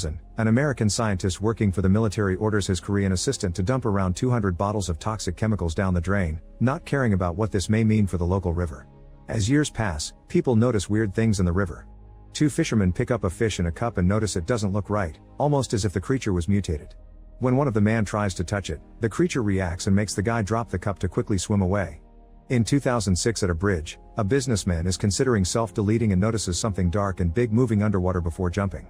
An American scientist working for the military orders his Korean assistant to dump around 200 bottles of toxic chemicals down the drain, not caring about what this may mean for the local river. As years pass, people notice weird things in the river. Two fishermen pick up a fish in a cup and notice it doesn't look right, almost as if the creature was mutated. When one of the men tries to touch it, the creature reacts and makes the guy drop the cup to quickly swim away. In 2006 at a bridge, a businessman is considering self-deleting and notices something dark and big moving underwater before jumping.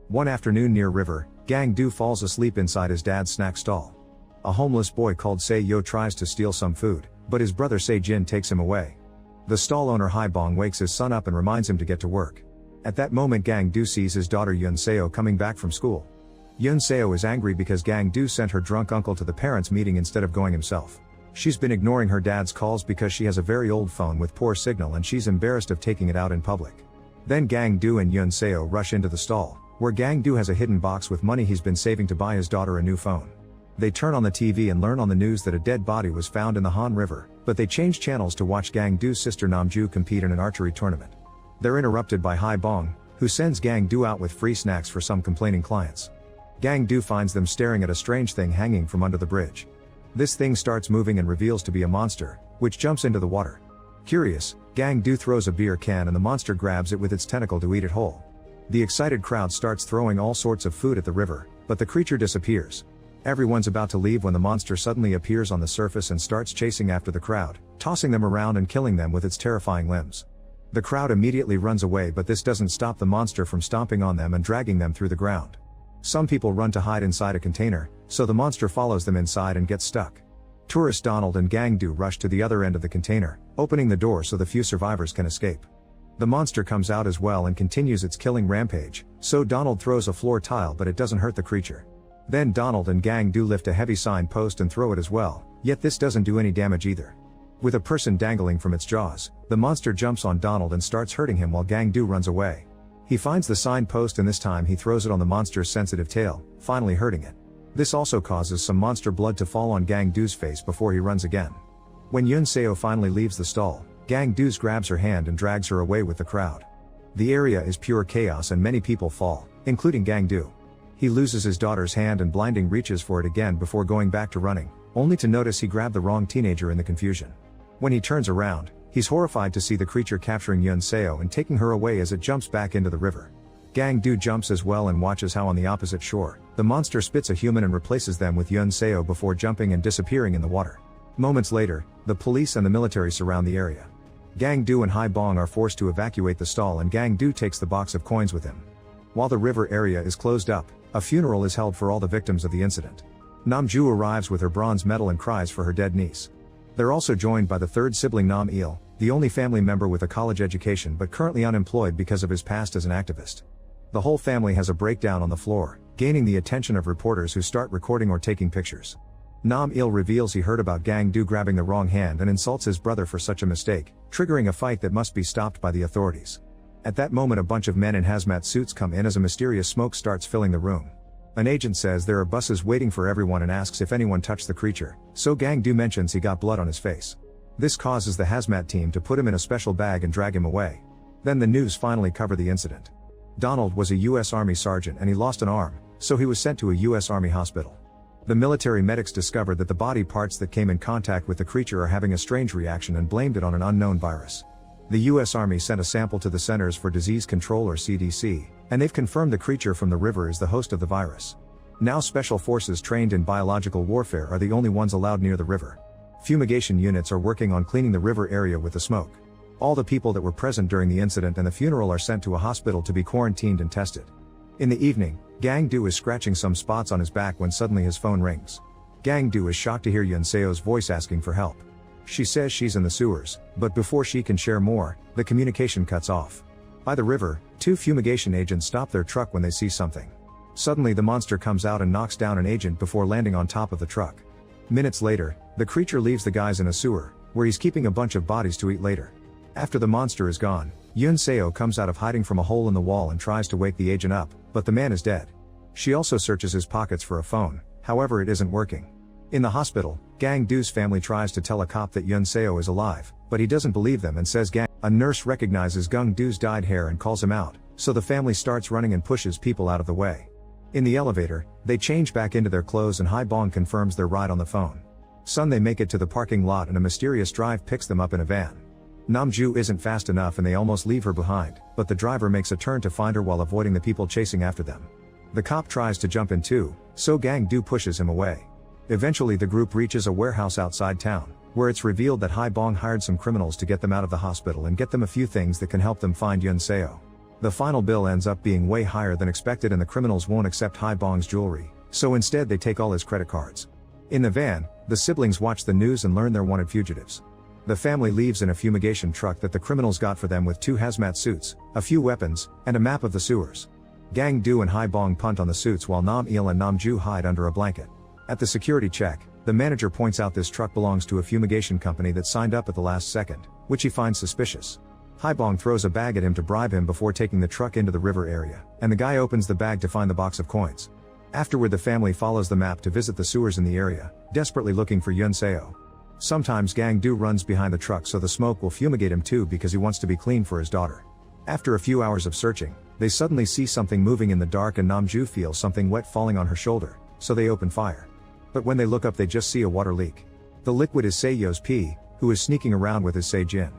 One afternoon near river, Gang-do falls asleep inside his dad's snack stall. A homeless boy called Se-yo tries to steal some food, but his brother Se-jin takes him away. The stall owner Hae-bong wakes his son up and reminds him to get to work. At that moment Gang-do sees his daughter Yoon-seo coming back from school. Yoon-seo is angry because Gang-do sent her drunk uncle to the parents' meeting instead of going himself. She's been ignoring her dad's calls because she has a very old phone with poor signal and she's embarrassed of taking it out in public. Then Gang-do and Yoon-seo rush into the stall, where Gang-do has a hidden box with money he's been saving to buy his daughter a new phone. They turn on the TV and learn on the news that a dead body was found in the Han River, but they change channels to watch Gang-do's sister Namju compete in an archery tournament. They're interrupted by Hae-bong, who sends Gang-do out with free snacks for some complaining clients. Gang-do finds them staring at a strange thing hanging from under the bridge. This thing starts moving and reveals to be a monster, which jumps into the water. Curious, Gang-do throws a beer can and the monster grabs it with its tentacle to eat it whole. The excited crowd starts throwing all sorts of food at the river, but the creature disappears. Everyone's about to leave when the monster suddenly appears on the surface and starts chasing after the crowd, tossing them around and killing them with its terrifying limbs. The crowd immediately runs away, but this doesn't stop the monster from stomping on them and dragging them through the ground. Some people run to hide inside a container, so the monster follows them inside and gets stuck. Tourist Donald and Gang-do rush to the other end of the container, opening the door so the few survivors can escape. The monster comes out as well and continues its killing rampage, so Donald throws a floor tile but it doesn't hurt the creature. Then Donald and Gang-do lift a heavy sign post and throw it as well, yet this doesn't do any damage either. With a person dangling from its jaws, the monster jumps on Donald and starts hurting him while Gang-do runs away. He finds the sign post and this time he throws it on the monster's sensitive tail, finally hurting it. This also causes some monster blood to fall on Gang-do's face before he runs again. When Yoon-seo finally leaves the stall, Gang-do grabs her hand and drags her away with the crowd. The area is pure chaos and many people fall, including Gang-do. He loses his daughter's hand and blinding reaches for it again before going back to running, only to notice he grabbed the wrong teenager in the confusion. When he turns around, he's horrified to see the creature capturing Yoon-seo and taking her away as it jumps back into the river. Gang-do jumps as well and watches how on the opposite shore, the monster spits a human and replaces them with Yoon-seo before jumping and disappearing in the water. Moments later, the police and the military surround the area. Gang-do and Hae-bong are forced to evacuate the stall and Gang-do takes the box of coins with him. While the river area is closed up, a funeral is held for all the victims of the incident. Namju arrives with her bronze medal and cries for her dead niece. They're also joined by the third sibling Nam-il, the only family member with a college education but currently unemployed because of his past as an activist. The whole family has a breakdown on the floor, gaining the attention of reporters who start recording or taking pictures. Nam-il reveals he heard about Gang-do grabbing the wrong hand and insults his brother for such a mistake, triggering a fight that must be stopped by the authorities. At that moment a bunch of men in hazmat suits come in as a mysterious smoke starts filling the room. An agent says there are buses waiting for everyone and asks if anyone touched the creature, so Gang-do mentions he got blood on his face. This causes the hazmat team to put him in a special bag and drag him away. Then the news finally cover the incident. Donald was a U.S. Army sergeant and he lost an arm, so he was sent to a U.S. Army hospital. The military medics discovered that the body parts that came in contact with the creature are having a strange reaction and blamed it on an unknown virus. The U.S. Army sent a sample to the Centers for Disease Control or CDC, and they've confirmed the creature from the river is the host of the virus. Now special forces trained in biological warfare are the only ones allowed near the river. Fumigation units are working on cleaning the river area with the smoke. All the people that were present during the incident and the funeral are sent to a hospital to be quarantined and tested. In the evening, Gang-do is scratching some spots on his back when suddenly his phone rings. Gang-do is shocked to hear Yoon-seo's voice asking for help. She says she's in the sewers, but before she can share more, the communication cuts off. By the river, two fumigation agents stop their truck when they see something. Suddenly the monster comes out and knocks down an agent before landing on top of the truck. Minutes later, the creature leaves the guys in a sewer, where he's keeping a bunch of bodies to eat later. After the monster is gone, Yoon-seo comes out of hiding from a hole in the wall and tries to wake the agent up, but the man is dead. She also searches his pockets for a phone, however it isn't working. In the hospital, Gang-do's family tries to tell a cop that Yoon-seo is alive, but he doesn't believe them and says a nurse recognizes Gang-do's dyed hair and calls him out, so the family starts running and pushes people out of the way. In the elevator, they change back into their clothes and Haibong confirms their ride on the phone. They make it to the parking lot and a mysterious drive picks them up in a van. Namju isn't fast enough and they almost leave her behind, but the driver makes a turn to find her while avoiding the people chasing after them. The cop tries to jump in too, so Gang-do pushes him away. Eventually the group reaches a warehouse outside town, where it's revealed that Haibong hired some criminals to get them out of the hospital and get them a few things that can help them find Yunseo. The final bill ends up being way higher than expected and the criminals won't accept Haibong's jewelry, so instead they take all his credit cards. In the van, the siblings watch the news and learn they're wanted fugitives. The family leaves in a fumigation truck that the criminals got for them with 2 hazmat suits, a few weapons, and a map of the sewers. Gang-do and Haibong punt on the suits while Nam-il and Namju hide under a blanket. At the security check, the manager points out this truck belongs to a fumigation company that signed up at the last second, which he finds suspicious. Haibong throws a bag at him to bribe him before taking the truck into the river area, and the guy opens the bag to find the box of coins. Afterward the family follows the map to visit the sewers in the area, desperately looking for Yunseo. Sometimes Gang-do runs behind the truck so the smoke will fumigate him too because he wants to be clean for his daughter. After a few hours of searching, they suddenly see something moving in the dark and Namju feels something wet falling on her shoulder, so they open fire. But when they look up they just see a water leak. The liquid is Seiyo's pee, who is sneaking around with his Seijin.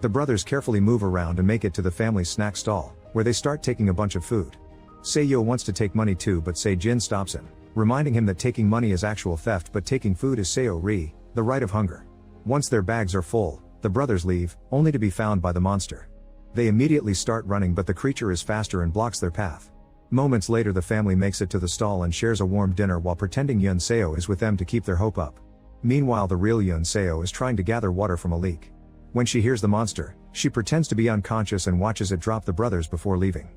The brothers carefully move around and make it to the family's snack stall, where they start taking a bunch of food. Seiyo wants to take money too but Seijin stops him, reminding him that taking money is actual theft but taking food is Seiyo-ri, the right of hunger. Once their bags are full, the brothers leave, only to be found by the monster. They immediately start running but the creature is faster and blocks their path. Moments later the family makes it to the stall and shares a warm dinner while pretending Yunseo is with them to keep their hope up. Meanwhile the real Yunseo is trying to gather water from a leak. When she hears the monster, she pretends to be unconscious and watches it drop the brothers before leaving.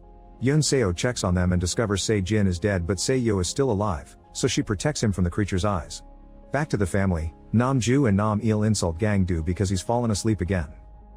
Yunseo checks on them and discovers Seijin is dead but Seiyo is still alive, so she protects him from the creature's eyes. Back to the family, Namju and Nam-il insult Gang-do because he's fallen asleep again.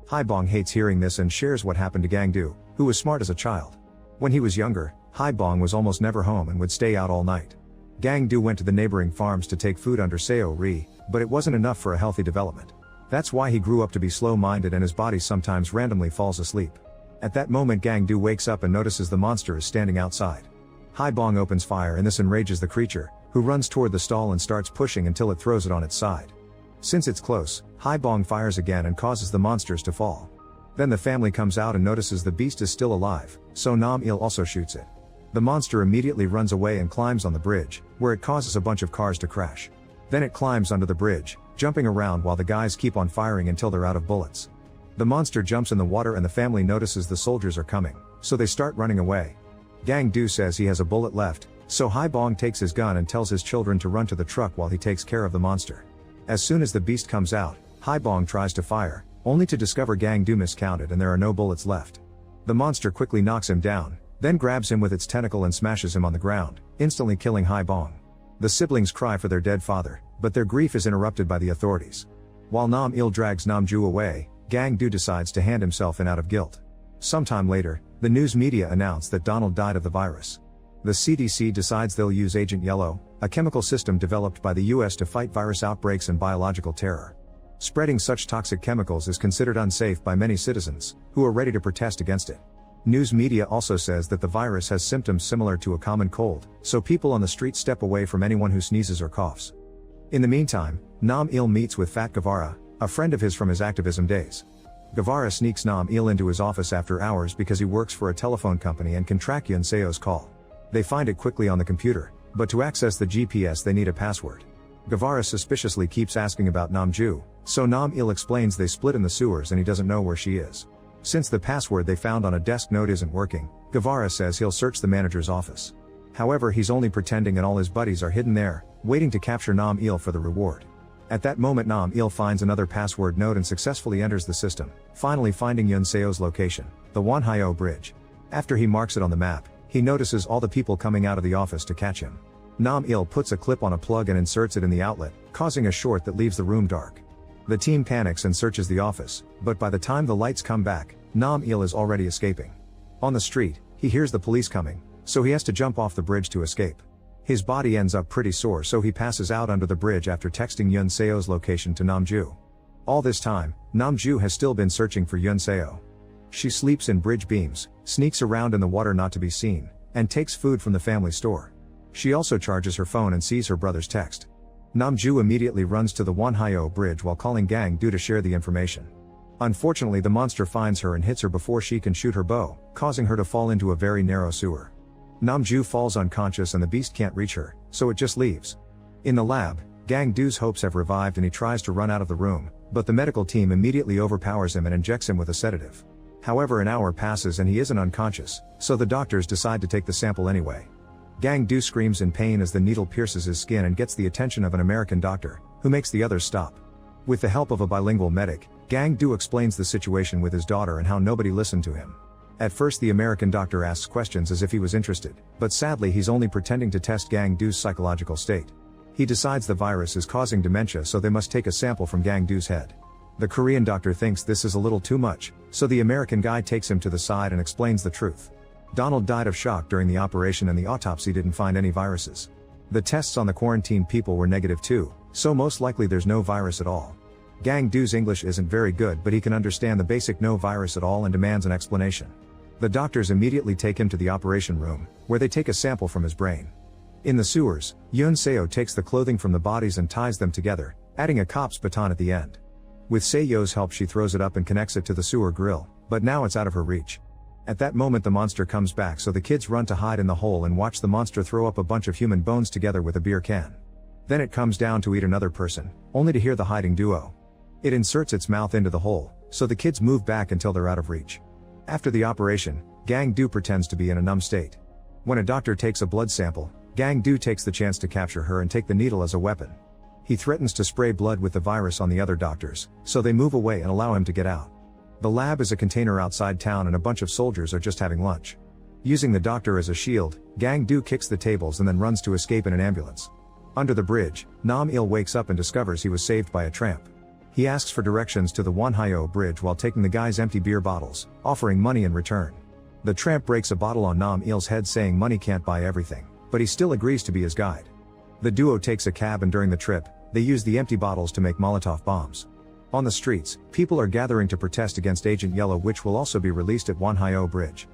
Haibong hates hearing this and shares what happened to Gang-do, who was smart as a child. When he was younger, Haibong was almost never home and would stay out all night. Gang-do went to the neighboring farms to take food under Seo-ri, but it wasn't enough for a healthy development. That's why he grew up to be slow-minded and his body sometimes randomly falls asleep. At that moment Gang-do wakes up and notices the monster is standing outside. Haibong opens fire and this enrages the creature, who runs toward the stall and starts pushing until it throws it on its side. Since it's close, Haibong fires again and causes the monsters to fall. Then the family comes out and notices the beast is still alive, so Nam-il also shoots it. The monster immediately runs away and climbs on the bridge, where it causes a bunch of cars to crash. Then it climbs under the bridge, jumping around while the guys keep on firing until they're out of bullets. The monster jumps in the water and the family notices the soldiers are coming, so they start running away. Gang-do says he has a bullet left, so Haibong takes his gun and tells his children to run to the truck while he takes care of the monster. As soon as the beast comes out, Haibong tries to fire, only to discover Gang-do miscounted and there are no bullets left. The monster quickly knocks him down, then grabs him with its tentacle and smashes him on the ground, instantly killing Haibong. The siblings cry for their dead father, but their grief is interrupted by the authorities. While Nam-il drags Namju away, Gang-do decides to hand himself in out of guilt. Sometime later, the news media announce that Donald died of the virus. The CDC decides they'll use Agent Yellow, a chemical system developed by the US to fight virus outbreaks and biological terror. Spreading such toxic chemicals is considered unsafe by many citizens, who are ready to protest against it. News media also says that the virus has symptoms similar to a common cold, so people on the street step away from anyone who sneezes or coughs. In the meantime, Nam-il meets with Fat Guevara, a friend of his from his activism days. Guevara sneaks Nam-il into his office after hours because he works for a telephone company and can track Yunseo's call. They find it quickly on the computer, but to access the GPS they need a password. Guevara suspiciously keeps asking about Namju, so Nam-il explains they split in the sewers and he doesn't know where she is. Since the password they found on a desk note isn't working, Guevara says he'll search the manager's office. However, he's only pretending and all his buddies are hidden there, waiting to capture Nam-il for the reward. At that moment Nam-il finds another password note and successfully enters the system, finally finding Yunseo's location, the Wanhyo Bridge. After he marks it on the map, he notices all the people coming out of the office to catch him. Nam-il puts a clip on a plug and inserts it in the outlet, causing a short that leaves the room dark. The team panics and searches the office, but by the time the lights come back, Nam-il is already escaping. On the street, he hears the police coming, so he has to jump off the bridge to escape. His body ends up pretty sore so he passes out under the bridge after texting Yunseo's location to Namju. All this time, Namju has still been searching for Yunseo. She sleeps in bridge beams, sneaks around in the water not to be seen, and takes food from the family store. She also charges her phone and sees her brother's text. Namju immediately runs to the Wonhyo bridge while calling Gang Do to share the information. Unfortunately, the monster finds her and hits her before she can shoot her bow, causing her to fall into a very narrow sewer. Namju falls unconscious and the beast can't reach her, so it just leaves. In the lab, Gang Do's hopes have revived and he tries to run out of the room, but the medical team immediately overpowers him and injects him with a sedative. However, an hour passes and he isn't unconscious, so the doctors decide to take the sample anyway. Gang Do screams in pain as the needle pierces his skin and gets the attention of an American doctor, who makes the others stop. With the help of a bilingual medic, Gang Do explains the situation with his daughter and how nobody listened to him. At first the American doctor asks questions as if he was interested, but sadly he's only pretending to test Gang Do's psychological state. He decides the virus is causing dementia, so they must take a sample from Gang Do's head. The Korean doctor thinks this is a little too much, so the American guy takes him to the side and explains the truth. Donald died of shock during the operation and the autopsy didn't find any viruses. The tests on the quarantined people were negative too, so most likely there's no virus at all. Gang Do's English isn't very good, but he can understand the basic no virus at all and demands an explanation. The doctors immediately take him to the operation room, where they take a sample from his brain. In the sewers, Yoon Seo takes the clothing from the bodies and ties them together, adding a cop's baton at the end. With Seo's help she throws it up and connects it to the sewer grill, but now it's out of her reach. At that moment the monster comes back, so the kids run to hide in the hole and watch the monster throw up a bunch of human bones together with a beer can. Then it comes down to eat another person, only to hear the hiding duo. It inserts its mouth into the hole, so the kids move back until they're out of reach. After the operation, Gang Do pretends to be in a numb state. When a doctor takes a blood sample, Gang Do takes the chance to capture her and take the needle as a weapon. He threatens to spray blood with the virus on the other doctors, so they move away and allow him to get out. The lab is a container outside town and a bunch of soldiers are just having lunch. Using the doctor as a shield, Gang Do kicks the tables and then runs to escape in an ambulance. Under the bridge, Nam Il wakes up and discovers he was saved by a tramp. He asks for directions to the Wonhyo bridge while taking the guy's empty beer bottles, offering money in return. The tramp breaks a bottle on Nam Il's head saying money can't buy everything, but he still agrees to be his guide. The duo takes a cab and during the trip, they use the empty bottles to make Molotov bombs. On the streets, people are gathering to protest against Agent Yellow, which will also be released at Wonhyo bridge.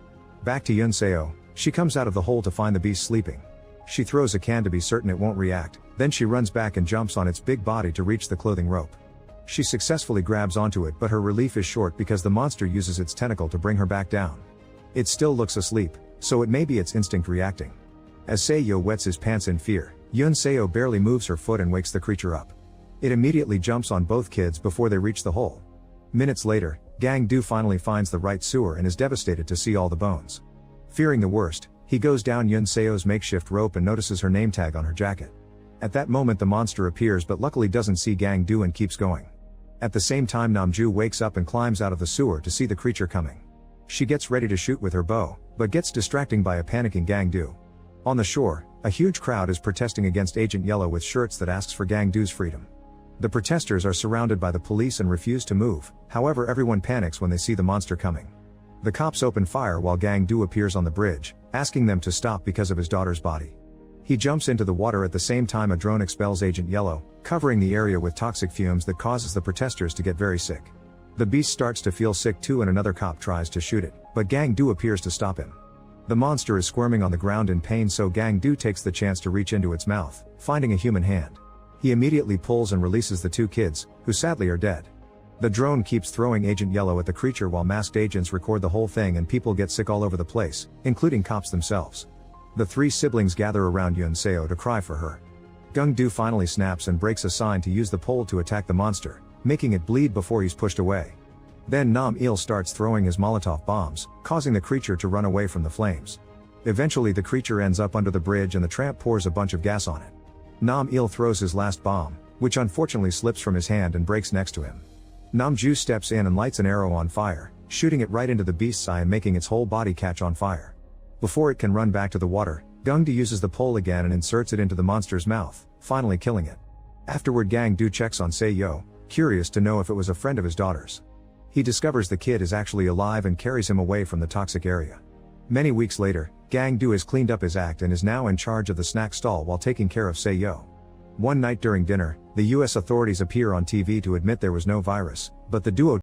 Back to Yoon Seo, she comes out of the hole to find the beast sleeping. She throws a can to be certain it won't react, then she runs back and jumps on its big body to reach the clothing rope. She successfully grabs onto it, but her relief is short because the monster uses its tentacle to bring her back down. It still looks asleep, so it may be its instinct reacting. As Seo wets his pants in fear, Yoon Seo barely moves her foot and wakes the creature up. It immediately jumps on both kids before they reach the hole. Minutes later, Gang Do finally finds the right sewer and is devastated to see all the bones. Fearing the worst, he goes down Yoon Seo's makeshift rope and notices her name tag on her jacket. At that moment the monster appears but luckily doesn't see Gang Do and keeps going. At the same time Namju wakes up and climbs out of the sewer to see the creature coming. She gets ready to shoot with her bow, but gets distracted by a panicking Gang Do. On the shore, a huge crowd is protesting against Agent Yellow with shirts that asks for Gang Do's freedom. The protesters are surrounded by the police and refuse to move, however everyone panics when they see the monster coming. The cops open fire while Gang Do appears on the bridge, asking them to stop because of his daughter's body. He jumps into the water at the same time a drone expels Agent Yellow, covering the area with toxic fumes that causes the protesters to get very sick. The beast starts to feel sick too and another cop tries to shoot it, but Gang Do appears to stop him. The monster is squirming on the ground in pain, so Gang Do takes the chance to reach into its mouth, finding a human hand. He immediately pulls and releases the two kids, who sadly are dead. The drone keeps throwing Agent Yellow at the creature while masked agents record the whole thing and people get sick all over the place, including cops themselves. The three siblings gather around Yoon Seo to cry for her. Gung Do finally snaps and breaks a sign to use the pole to attack the monster, making it bleed before he's pushed away. Then Nam Il starts throwing his Molotov bombs, causing the creature to run away from the flames. Eventually the creature ends up under the bridge and the tramp pours a bunch of gas on it. Nam Il throws his last bomb, which unfortunately slips from his hand and breaks next to him. Namju steps in and lights an arrow on fire, shooting it right into the beast's eye and making its whole body catch on fire. Before it can run back to the water, Gung Do uses the pole again and inserts it into the monster's mouth, finally killing it. Afterward Gang Do checks on Seo, curious to know if it was a friend of his daughter's. He discovers the kid is actually alive and carries him away from the toxic area. Many weeks later, Gang Do has cleaned up his act and is now in charge of the snack stall while taking care of Seo. One night during dinner, the US authorities appear on TV to admit there was no virus, but the duo